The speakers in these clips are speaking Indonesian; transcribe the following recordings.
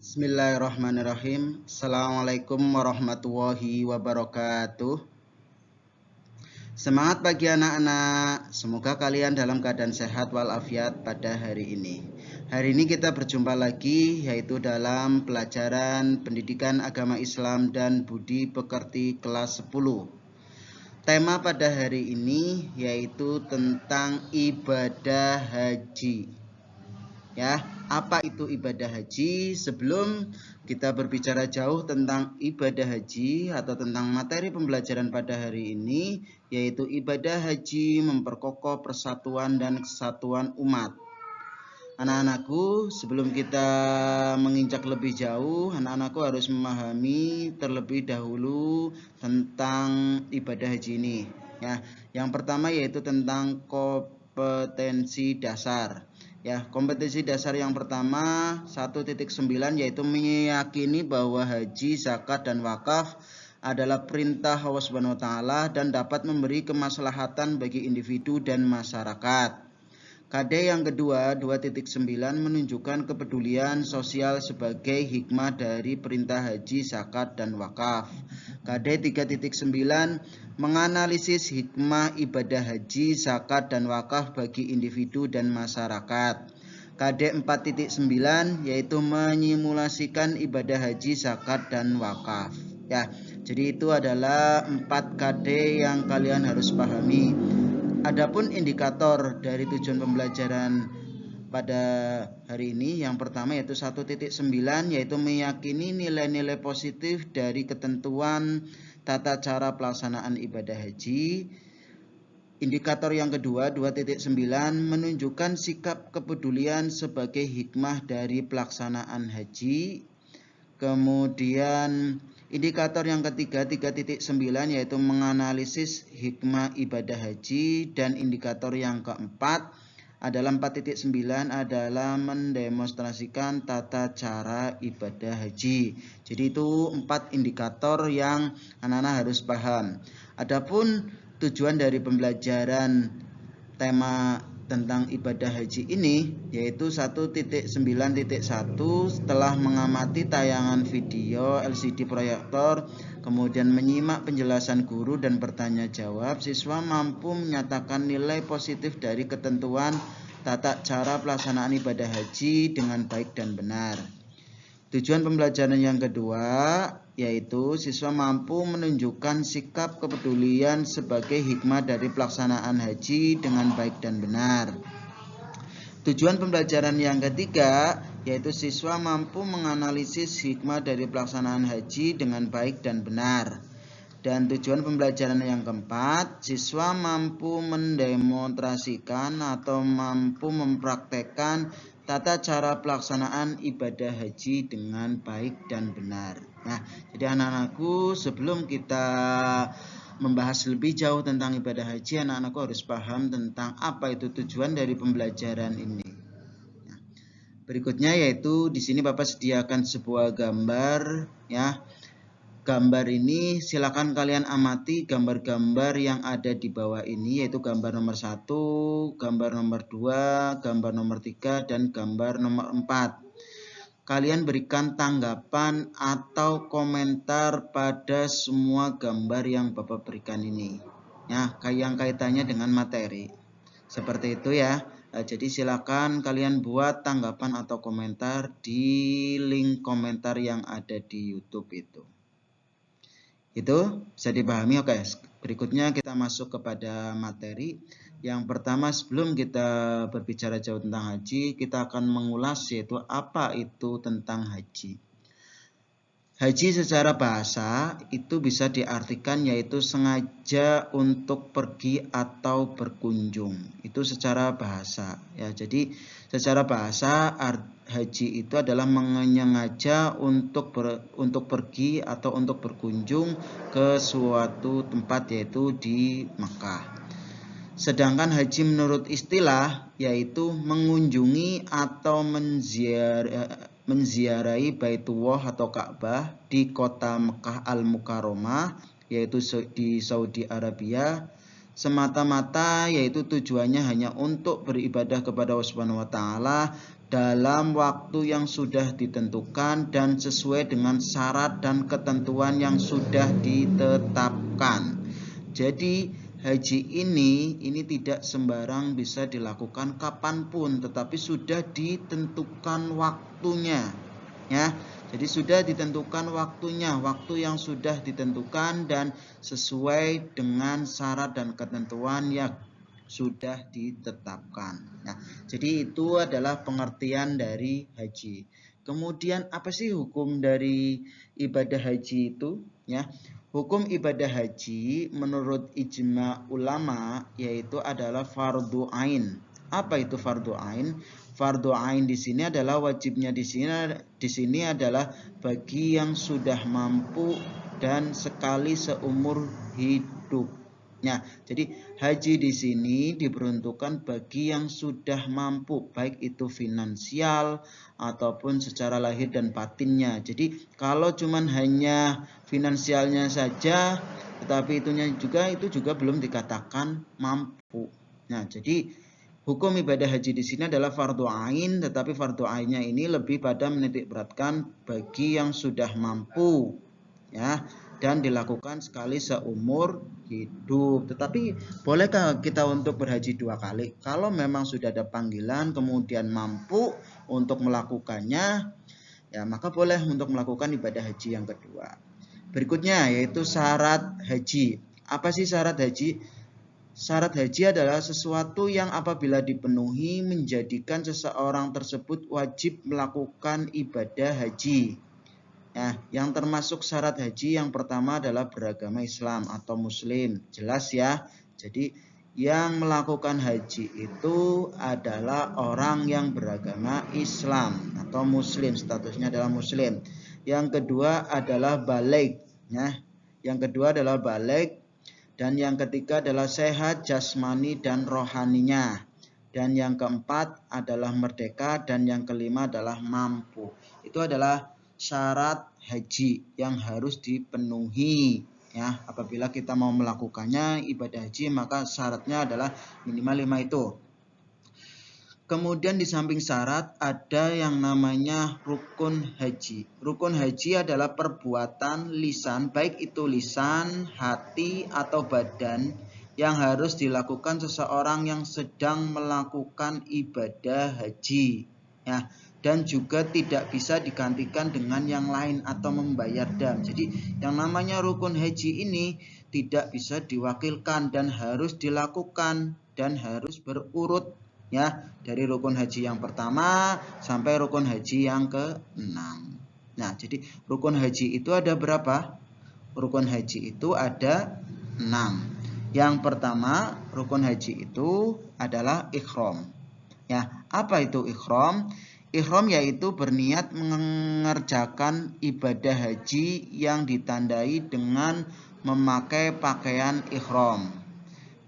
Bismillahirrahmanirrahim. Assalamualaikum warahmatullahi wabarakatuh. Semangat pagi anak-anak. Semoga kalian dalam keadaan sehat walafiat pada hari ini. Hari ini kita berjumpa lagi yaitu dalam pelajaran Pendidikan Agama Islam dan Budi Pekerti kelas 10. Tema pada hari ini yaitu tentang ibadah haji. Ya, apa itu ibadah haji? Sebelum kita berbicara jauh tentang ibadah haji atau tentang materi pembelajaran pada hari ini, yaitu ibadah haji memperkokoh persatuan dan kesatuan umat. Anak-anakku, sebelum kita menginjak lebih jauh, anak-anakku harus memahami terlebih dahulu tentang ibadah haji ini. Ya, yang pertama yaitu tentang kompetensi dasar. Ya, kompetensi dasar yang pertama 1.9 yaitu meyakini bahwa haji, zakat dan wakaf adalah perintah Allah Subhanahu wa taala dan dapat memberi kemaslahatan bagi individu dan masyarakat. KD yang kedua 2.9 menunjukkan kepedulian sosial sebagai hikmah dari perintah haji, zakat dan wakaf. KD 3.9 menganalisis hikmah ibadah haji, zakat dan wakaf bagi individu dan masyarakat. KD 4.9 yaitu menyimulasikan ibadah haji, zakat dan wakaf. Ya, jadi itu adalah 4 KD yang kalian harus pahami. Adapun indikator dari tujuan pembelajaran pada hari ini yang pertama yaitu 1.9 yaitu meyakini nilai-nilai positif dari ketentuan tata cara pelaksanaan ibadah haji. Indikator yang kedua 2.9 menunjukkan sikap kepedulian sebagai hikmah dari pelaksanaan haji. Kemudian indikator yang ketiga 3.9 yaitu menganalisis hikmah ibadah haji, dan indikator yang keempat adalah 4.9 adalah mendemonstrasikan tata cara ibadah haji. Jadi itu 4 indikator yang anak-anak harus paham. Adapun tujuan dari pembelajaran tema tentang ibadah haji ini yaitu 1.9.1 setelah mengamati tayangan video LCD proyektor kemudian menyimak penjelasan guru dan bertanya jawab, siswa mampu menyatakan nilai positif dari ketentuan tata cara pelaksanaan ibadah haji dengan baik dan benar. Tujuan pembelajaran yang kedua yaitu siswa mampu menunjukkan sikap kepedulian sebagai hikmah dari pelaksanaan haji dengan baik dan benar. Tujuan pembelajaran yang ketiga yaitu siswa mampu menganalisis hikmah dari pelaksanaan haji dengan baik dan benar. Dan tujuan pembelajaran yang keempat, siswa mampu mendemonstrasikan atau mampu mempraktekkan tata cara pelaksanaan ibadah haji dengan baik dan benar. Nah, jadi anak-anakku, sebelum kita membahas lebih jauh tentang ibadah haji, anak-anakku harus paham tentang apa itu tujuan dari pembelajaran ini. Nah, berikutnya yaitu di sini Bapak sediakan sebuah gambar, ya. Gambar ini silakan kalian amati gambar-gambar yang ada di bawah ini, yaitu gambar nomor 1, gambar nomor 2, gambar nomor 3, dan gambar nomor 4. Kalian berikan tanggapan atau komentar pada semua gambar yang Bapak berikan ini. Ya, yang kaitannya dengan materi. Seperti itu ya. Jadi silakan kalian buat tanggapan atau komentar di link komentar yang ada di YouTube itu. Itu bisa dipahami. Oke, berikutnya kita masuk kepada materi. Yang pertama, sebelum kita berbicara jauh tentang haji, kita akan mengulas yaitu apa itu tentang haji. Haji secara bahasa itu bisa diartikan yaitu sengaja untuk pergi atau berkunjung. Itu secara bahasa ya. Jadi secara bahasa haji itu adalah menyengaja untuk pergi atau untuk berkunjung ke suatu tempat yaitu di Mekah. Sedangkan haji menurut istilah yaitu mengunjungi atau menziarahi Baitullah atau Ka'bah di kota Mekah Al-Mukarramah yaitu di Saudi Arabia semata-mata, yaitu tujuannya hanya untuk beribadah kepada Allah Subhanahu wa taala dalam waktu yang sudah ditentukan dan sesuai dengan syarat dan ketentuan yang sudah ditetapkan. Jadi haji ini tidak sembarang bisa dilakukan kapanpun, tetapi sudah ditentukan waktunya, ya. Jadi sudah ditentukan waktunya, waktu yang sudah ditentukan dan sesuai dengan syarat dan ketentuan yang sudah ditetapkan. Nah, jadi itu adalah pengertian dari haji. Kemudian apa sih hukum dari ibadah haji itu? Ya, hukum ibadah haji menurut ijma ulama yaitu adalah fardu ain. Apa itu fardu ain? Fardu ain di sini adalah wajibnya di sini adalah bagi yang sudah mampu dan sekali seumur hidup. Nah, jadi haji di sini diperuntukkan bagi yang sudah mampu, baik itu finansial ataupun secara lahir dan batinnya. Jadi kalau cuman hanya finansialnya saja, tetapi itu juga belum dikatakan mampu. Nah, jadi hukum ibadah haji di sini adalah fardu ain, tetapi fardu ainnya ini lebih pada menitikberatkan bagi yang sudah mampu, ya, dan dilakukan sekali seumur hidup. Tetapi bolehkah kita untuk berhaji 2 kali? Kalau memang sudah ada panggilan kemudian mampu untuk melakukannya, ya maka boleh untuk melakukan ibadah haji yang kedua. Berikutnya yaitu syarat haji. Apa sih syarat haji? Syarat haji adalah sesuatu yang apabila dipenuhi menjadikan seseorang tersebut wajib melakukan ibadah haji. Nah, yang termasuk syarat haji yang pertama adalah beragama Islam atau Muslim. Jelas ya. Jadi yang melakukan haji itu adalah orang yang beragama Islam atau Muslim, statusnya adalah Muslim. Yang kedua adalah baligh, ya. Yang kedua adalah baligh dan yang ketiga adalah sehat jasmani dan rohaninya. Dan yang keempat adalah merdeka dan yang kelima adalah mampu. Itu adalah syarat haji yang harus dipenuhi, ya. Apabila kita mau melakukannya ibadah haji maka syaratnya adalah minimal 5 itu. Kemudian di samping syarat ada yang namanya rukun haji. Rukun haji adalah perbuatan lisan, baik itu lisan, hati atau badan yang harus dilakukan seseorang yang sedang melakukan ibadah haji, ya. Dan juga tidak bisa digantikan dengan yang lain atau membayar dam. Jadi yang namanya rukun haji ini tidak bisa diwakilkan dan harus dilakukan dan harus berurut, ya, dari rukun haji yang pertama sampai rukun haji yang ke-6. Nah, jadi rukun haji itu ada berapa? Rukun haji itu ada 6. Yang pertama rukun haji itu adalah ihram. Ya, apa itu ihram? Ihram yaitu berniat mengerjakan ibadah haji yang ditandai dengan memakai pakaian ihram.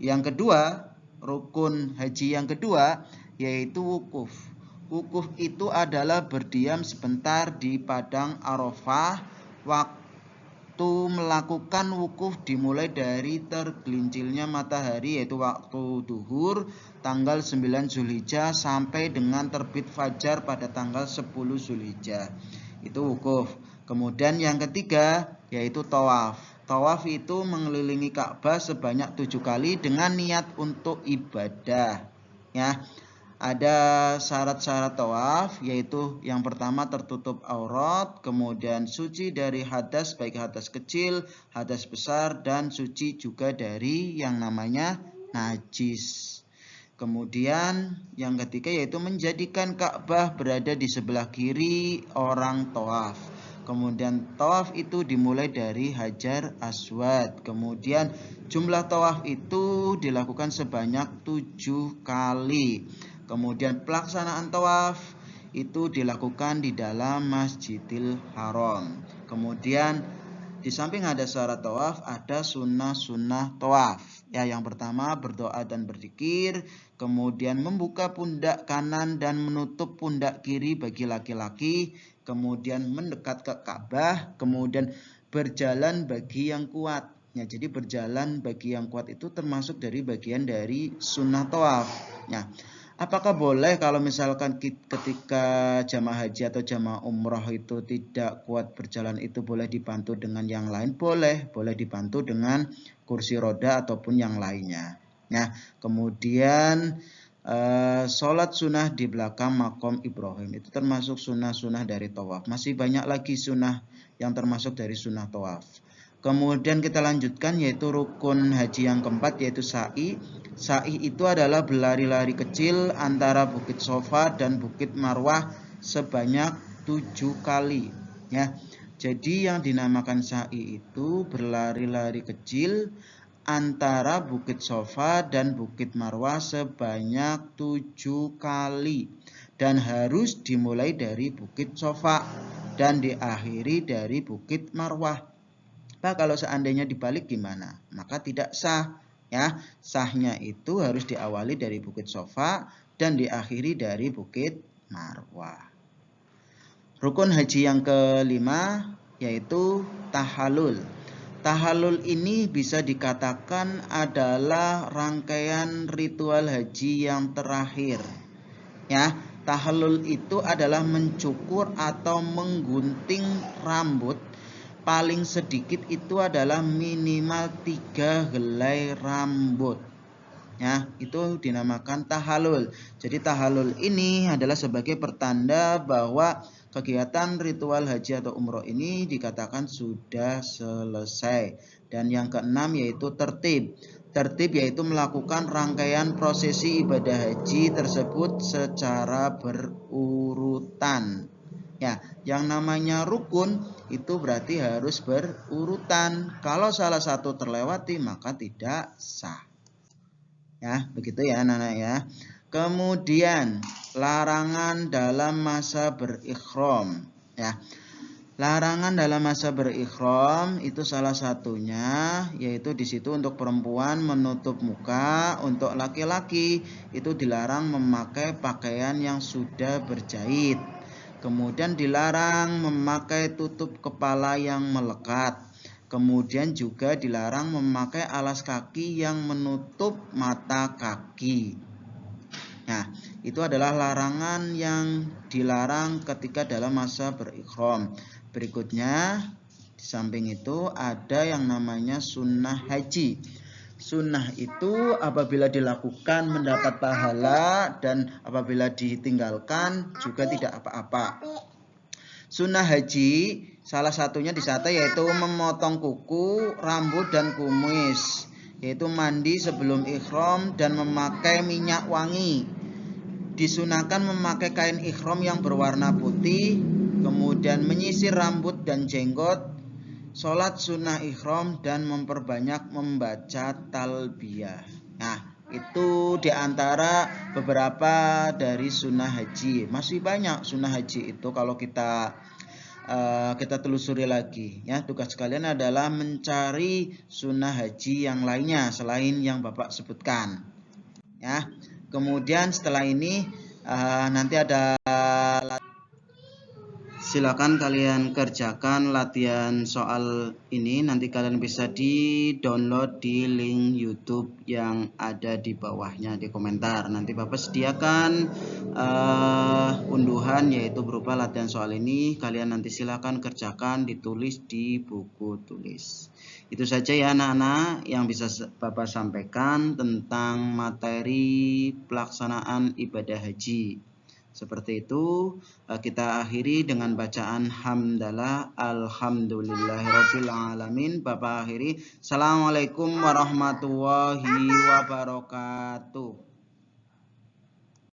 Yang kedua, rukun haji yang kedua yaitu wukuf. Wukuf itu adalah berdiam sebentar di padang Arafah. Waktu melakukan wukuf dimulai dari tergelincirnya matahari yaitu waktu duhur tanggal 9 Zulhijjah sampai dengan terbit fajar pada tanggal 10 Zulhijjah. Itu wukuf. Kemudian yang ketiga yaitu tawaf. Tawaf itu mengelilingi Ka'bah sebanyak 7 kali dengan niat untuk ibadah, ya. Ada syarat-syarat tawaf yaitu yang pertama tertutup aurat, kemudian suci dari hadas baik hadas kecil, hadas besar dan suci juga dari yang namanya najis. Kemudian yang ketiga yaitu menjadikan Ka'bah berada di sebelah kiri orang tawaf. Kemudian tawaf itu dimulai dari Hajar Aswad. Kemudian jumlah tawaf itu dilakukan sebanyak 7 kali. Kemudian pelaksanaan tawaf itu dilakukan di dalam Masjidil Haram. Kemudian di samping ada syarat tawaf, ada sunnah-sunnah tawaf. Ya, yang pertama berdoa dan berzikir, kemudian membuka pundak kanan dan menutup pundak kiri bagi laki-laki, kemudian mendekat ke Ka'bah, kemudian berjalan bagi yang kuat. Ya, jadi berjalan bagi yang kuat itu termasuk dari bagian dari sunnah tawaf. Ya, Apakah boleh kalau misalkan ketika jamaah haji atau jamaah umroh itu tidak kuat berjalan itu boleh dibantu dengan yang lain? Boleh dibantu dengan kursi roda ataupun yang lainnya. Nah, kemudian sholat sunnah di belakang makom Ibrahim itu termasuk sunnah-sunnah dari tawaf. Masih banyak lagi sunnah yang termasuk dari sunnah tawaf. Kemudian kita lanjutkan yaitu rukun haji yang keempat yaitu sa'i. Sa'i itu adalah berlari-lari kecil antara Bukit Sofa dan Bukit Marwah sebanyak 7 kali. Ya, jadi yang dinamakan sa'i itu berlari-lari kecil antara Bukit Sofa dan Bukit Marwah sebanyak 7 kali. Dan harus dimulai dari Bukit Sofa dan diakhiri dari Bukit Marwah. Kalau seandainya dibalik gimana? Maka tidak sah. Ya, sahnya itu harus diawali dari Bukit Sofa dan diakhiri dari Bukit Marwah. Rukun haji yang kelima yaitu tahallul. Tahallul ini bisa dikatakan adalah rangkaian ritual haji yang terakhir. Ya, tahallul itu adalah mencukur atau menggunting rambut. Paling sedikit itu adalah minimal 3 helai rambut. Ya, itu dinamakan tahallul. Jadi tahallul ini adalah sebagai pertanda bahwa kegiatan ritual haji atau umroh ini dikatakan sudah selesai. Dan yang keenam yaitu tertib. Tertib yaitu melakukan rangkaian prosesi ibadah haji tersebut secara berurutan. Ya, yang namanya rukun itu berarti harus berurutan. Kalau salah satu terlewati maka tidak sah. Ya, begitu ya anak-anak ya. Kemudian larangan dalam masa berikhram. Ya. Larangan dalam masa berikhram itu salah satunya yaitu di situ untuk perempuan menutup muka, untuk laki-laki itu dilarang memakai pakaian yang sudah berjahit. Kemudian dilarang memakai tutup kepala yang melekat. Kemudian juga dilarang memakai alas kaki yang menutup mata kaki. Nah, itu adalah larangan yang dilarang ketika dalam masa berikhram. Berikutnya, di samping itu ada yang namanya sunnah haji. Sunnah itu apabila dilakukan mendapat pahala dan apabila ditinggalkan juga tidak apa-apa. Sunnah haji salah satunya di sana yaitu memotong kuku, rambut dan kumis, yaitu mandi sebelum ikhram dan memakai minyak wangi. Disunahkan memakai kain ikhram yang berwarna putih, kemudian menyisir rambut dan jenggot, sholat sunnah ikhram dan memperbanyak membaca talbiyah. Nah, itu diantara beberapa dari sunnah haji. Masih banyak sunnah haji itu kalau kita telusuri lagi. Ya, tugas kalian adalah mencari sunnah haji yang lainnya selain yang Bapak sebutkan. Ya, kemudian setelah ini nanti ada silakan kalian kerjakan latihan soal ini. Nanti kalian bisa di-download di link YouTube yang ada di bawahnya di komentar. Nanti Bapak sediakan unduhan yaitu berupa latihan soal ini. Kalian nanti silakan kerjakan, ditulis di buku tulis. Itu saja ya anak-anak yang bisa Bapak sampaikan tentang materi pelaksanaan ibadah haji. Seperti itu, kita akhiri dengan bacaan hamdalah alhamdulillahirabbil alamin. Bapak akhiri. Assalamualaikum warahmatullahi wabarakatuh.